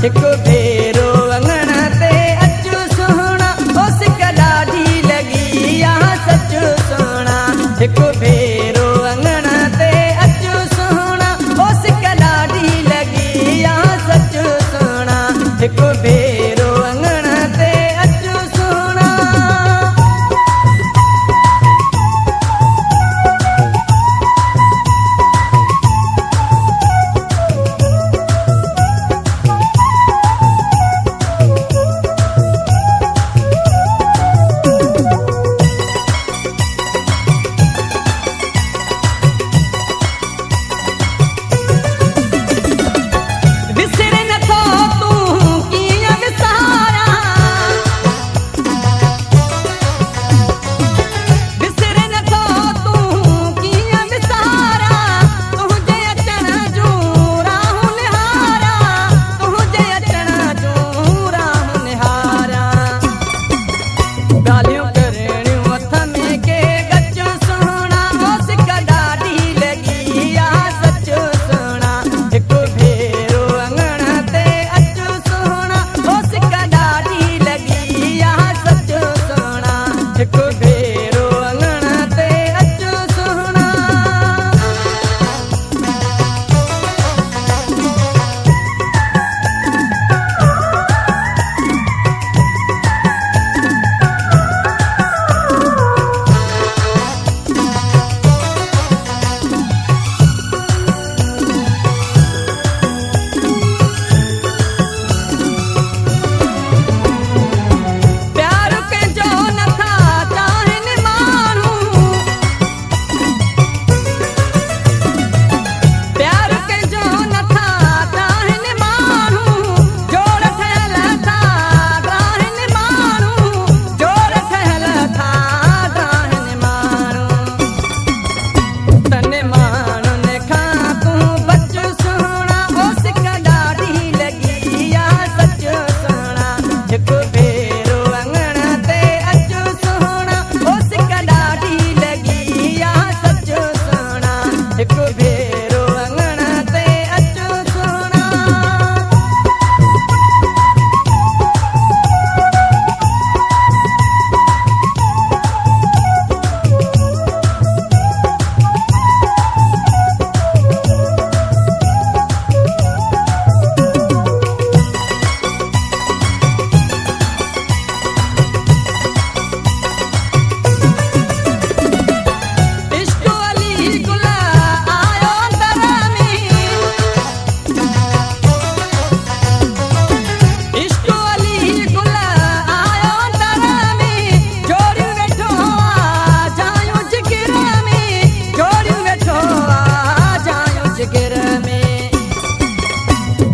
एक भेरो अंगण ते अचु सोना ओ सिक ॾाढी लगी यहाँ सचु सोना एक भेरो अंगण ते अचु सोना ओ सिक ॾाढी लगी यहाँ सचु सोना एक भेरो अंगण ते अचु सोना।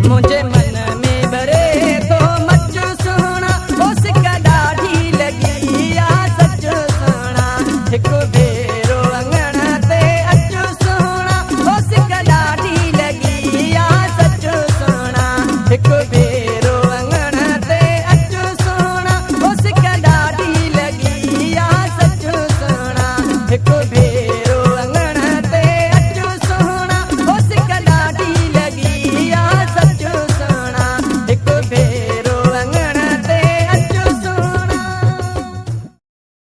मुझे मन में भरे तो मचु सोना ओ सिक ॾाढी लगी यहाँ सचु सोना एक भेरो अंगण ते अचु सोना ओ सिक ॾाढी लगी यहाँ सचु सोना एक